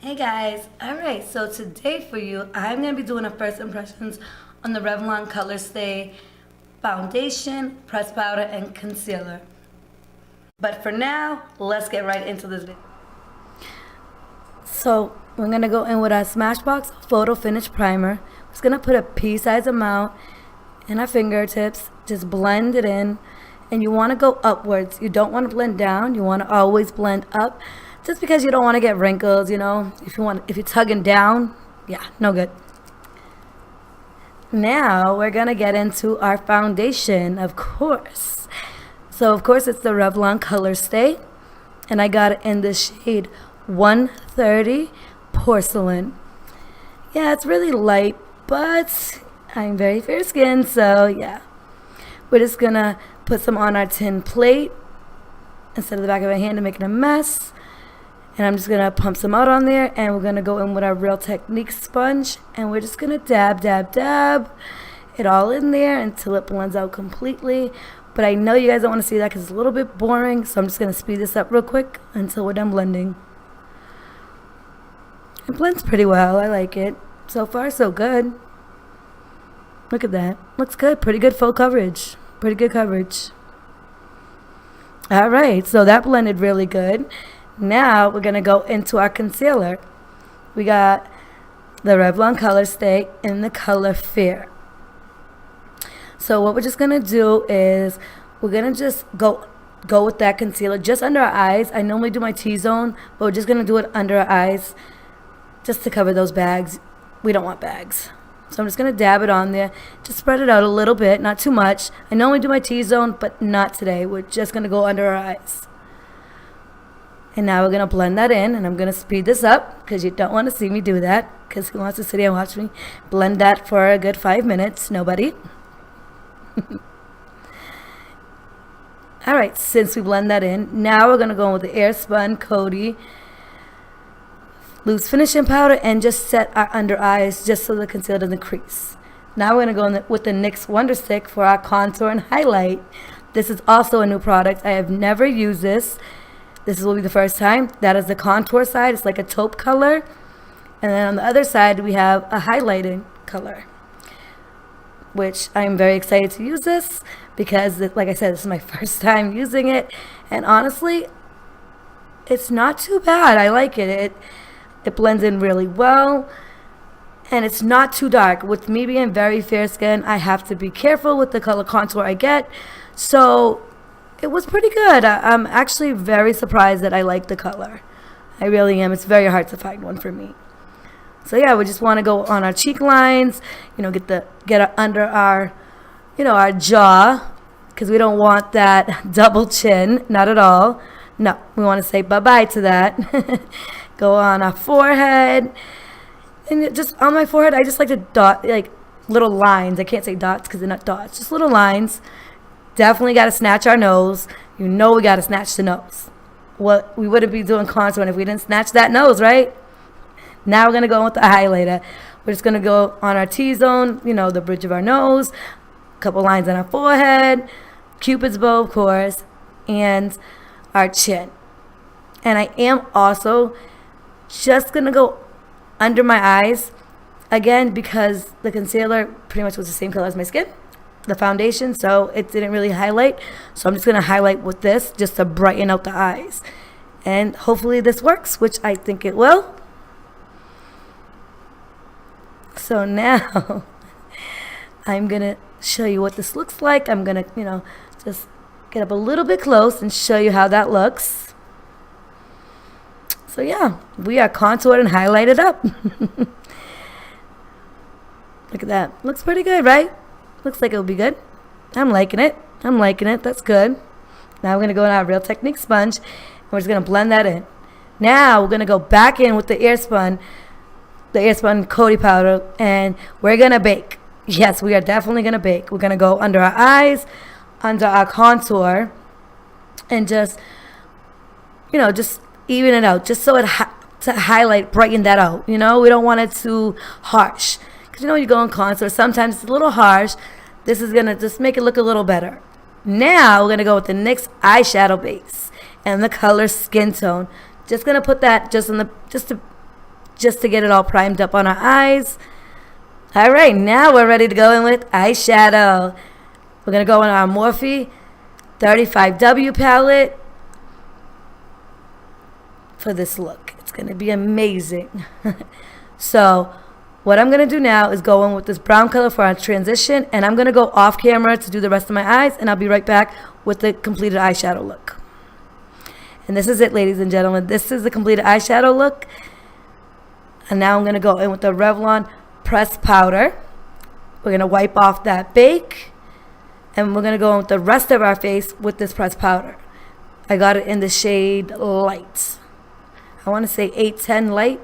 Hey guys, alright, so today for you, I'm going to be doing a first impressions on the Revlon Colorstay foundation, pressed powder, and concealer. But for now, let's get right into this video. So, we're going to go in with our Smashbox Photo Finish Primer. We're just going to put a pea-sized amount in our fingertips, just blend it in, and you want to go upwards. You don't want to blend down, you want to always blend up. Just because you don't want to get wrinkles, you know, if you're tugging down, yeah, no good. Now we're gonna get into our foundation, of course. So of course it's the Revlon Colorstay, and I got it in the shade 130 Porcelain. Yeah, it's really light, but I'm very fair skinned, so yeah. We're just gonna put some on our tin plate instead of the back of our hand and making a mess. And I'm just going to pump some out on there, and we're going to go in with our Real Technique sponge, and we're just going to dab, dab, dab it all in there until it blends out completely. But I know you guys don't want to see that because it's a little bit boring, so I'm just going to speed this up real quick until we're done blending. It blends pretty well. I like it. So far, so good. Look at that. Looks good. Pretty good full coverage. Pretty good coverage. All right, so that blended really good. Now we're going to go into our concealer. We got the Revlon Colorstay in the color Fair. So what we're just going to do is we're going to just go with that concealer just under our eyes. I normally do my T-zone, but we're just going to do it under our eyes just to cover those bags. We don't want bags. So I'm just going to dab it on there. Just spread it out a little bit, not too much. I normally do my T-zone, but not today. We're just going to go under our eyes. And now we're going to blend that in, and I'm going to speed this up because you don't want to see me do that, because who wants to sit here and watch me blend that for a good 5 minutes? Nobody. Alright, since we blend that in, now we're going to go in with the Airspun Coty Loose Finishing Powder and just set our under eyes just so the concealer doesn't crease. Now we're going to go in with the NYX Wonder Stick for our contour and highlight. This is also a new product. I have never used this. This will be the first time. That is the contour side. It's like a taupe color. And then on the other side, we have a highlighting color, which I'm very excited to use this because, like I said, this is my first time using it. And honestly, it's not too bad. I like it. It blends in really well. And it's not too dark. With me being very fair skinned, I have to be careful with the color contour I get. So it was pretty good. I'm actually very surprised that I like the color. I really am. It's very hard to find one for me. So yeah, we just want to go on our cheek lines, you know, get under our, you know, our jaw, because we don't want that double chin, not at all. No, we want to say bye-bye to that. Go on our forehead. And just on my forehead, I just like to dot, like little lines. I can't say dots because they're not dots, just little lines. Definitely got to snatch our nose. You know we got to snatch the nose. What we wouldn't be doing contouring if we didn't snatch that nose, right? Now we're going to go with the highlighter. We're just going to go on our T-zone, you know, the bridge of our nose, a couple lines on our forehead, Cupid's bow, of course, and our chin. And I am also just going to go under my eyes, again, because the concealer pretty much was the same color as my skin. The foundation, so it didn't really highlight, so I'm just going to highlight with this just to brighten out the eyes, and hopefully this works, which I think it will. So now I'm going to show you what this looks like. I'm going to, you know, just get up a little bit close and show you how that looks. So yeah, we are contoured and highlighted up. Look at that. Looks pretty good, right? Looks like it'll be good. I'm liking it. I'm liking it. That's good. Now we're going to go in our Real Technique sponge, and we're just going to blend that in. Now we're going to go back in with the Airspun Coty powder, and we're going to bake. Yes, we are definitely going to bake. We're going to go under our eyes, under our contour, and just, you know, just even it out, just so it to highlight, brighten that out. You know, we don't want it too harsh. Because you know, you go in contour, sometimes it's a little harsh. This is going to just make it look a little better. Now we're going to go with the NYX eyeshadow base and the color Skin Tone. Just going to put that just to just to get it all primed up on our eyes. All right, now we're ready to go in with eyeshadow. We're going to go in our Morphe 35W palette for this look. It's going to be amazing. So what I'm going to do now is go in with this brown color for our transition, and I'm going to go off camera to do the rest of my eyes, and I'll be right back with the completed eyeshadow look. And this is it, ladies and gentlemen. This is the completed eyeshadow look. And now I'm going to go in with the Revlon pressed powder. We're going to wipe off that bake, and we're going to go in with the rest of our face with this pressed powder. I got it in the shade Light. I want to say 810 Light.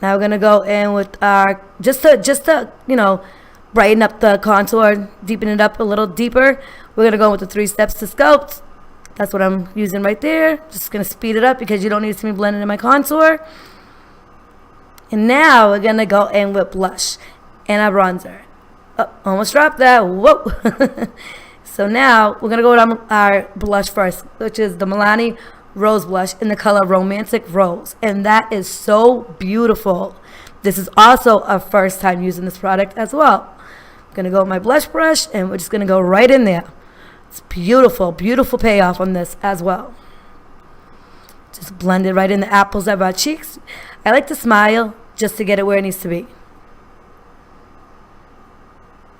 Now we're going to go in with our, just to, you know, brighten up the contour, deepen it up a little deeper. We're going to go with the 3 steps to Sculpt. That's what I'm using right there. Just going to speed it up because you don't need to see me blending in my contour. And now we're going to go in with blush and our bronzer. Oh, almost dropped that. Whoa. So now we're going to go with our blush first, which is the Milani Rose Blush in the color Romantic Rose. And that is so beautiful. This is also our first time using this product as well. I'm going to go with my blush brush, and we're just going to go right in there. It's beautiful, beautiful payoff on this as well. Just blend it right in the apples of our cheeks. I like to smile just to get it where it needs to be.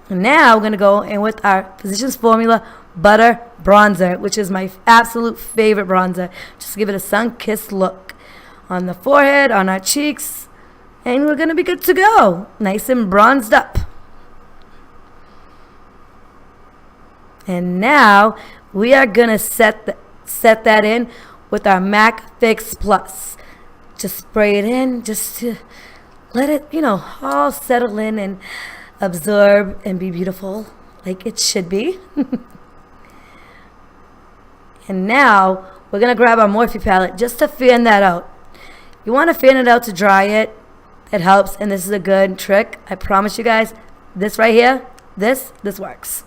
And now we're going to go in with our Physicians Formula Butter Bronzer, which is my absolute favorite bronzer. Just to give it a sun-kissed look on the forehead, on our cheeks, and we're going to be good to go. Nice and bronzed up. And now we are going to set that in with our MAC Fix Plus. Just spray it in just to let it, you know, all settle in and absorb and be beautiful like it should be. And now we're going to grab our Morphe palette just to fan that out. You want to fan it out to dry it. It helps, and this is a good trick. I promise you guys, this right here, this works.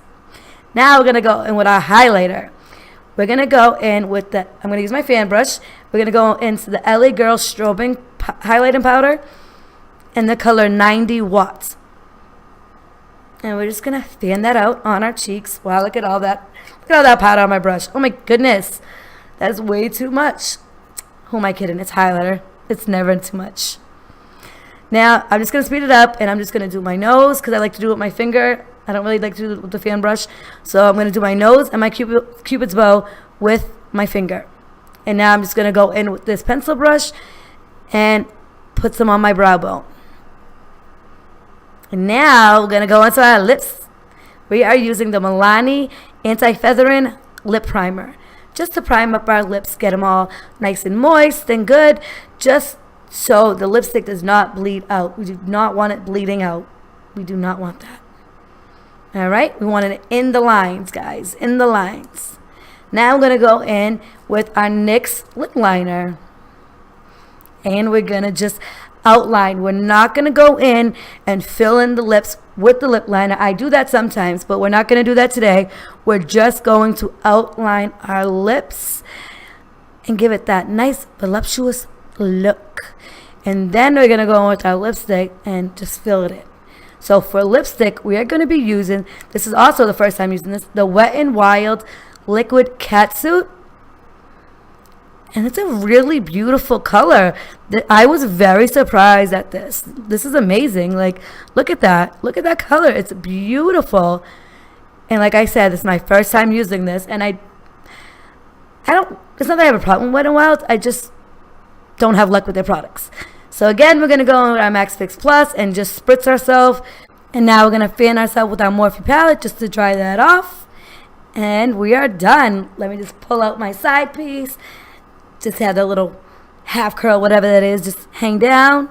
Now we're going to go in with our highlighter. We're going to go in with the, I'm going to use my fan brush. We're going to go into the LA Girl Strobing highlighting powder in the color 90 Watts. And we're just going to fan that out on our cheeks. Wow, look at all that. Look at all that powder on my brush. Oh my goodness. That's way too much. Who am I kidding? It's highlighter. It's never too much. Now, I'm just going to speed it up, and I'm just going to do my nose because I like to do it with my finger. I don't really like to do it with the fan brush. So I'm going to do my nose and my Cupid's bow with my finger. And now I'm just going to go in with this pencil brush and put some on my brow bone. And now we're going to go into our lips. We are using the Milani Anti-Feathering Lip Primer. Just to prime up our lips, get them all nice and moist and good. Just so the lipstick does not bleed out. We do not want it bleeding out. We do not want that. Alright, we want it in the lines, guys. In the lines. Now we're going to go in with our NYX Lip Liner. And we're going to just outline. We're not going to go in and fill in the lips with the lip liner. I do that sometimes, but we're not going to do that today. We're just going to outline our lips and give it that nice voluptuous look. And then we're going to go in with our lipstick and just fill it in. So for lipstick, we are going to be using, this is also the first time using this, the Wet n Wild Liquid CatSuit. And it's a really beautiful color. I was very surprised at this. This is amazing. Like, look at that. Look at that color. It's beautiful. And like I said, this is my first time using this. And I don't, it's not that I have a problem with Wet n Wild. I just don't have luck with their products. So again, we're going to go in with our Max Fix Plus and just spritz ourselves. And now we're going to fan ourselves with our Morphe palette just to dry that off. And we are done. Let me just pull out my side piece. Just have that little half curl, whatever that is, just hang down.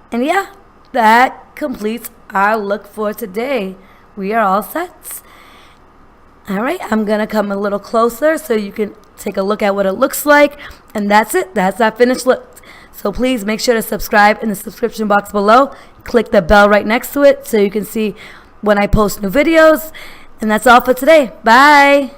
And yeah, that completes our look for today. We are all set. All right, I'm going to come a little closer so you can take a look at what it looks like. And that's it. That's our finished look. So please make sure to subscribe in the subscription box below. Click the bell right next to it so you can see when I post new videos. And that's all for today. Bye.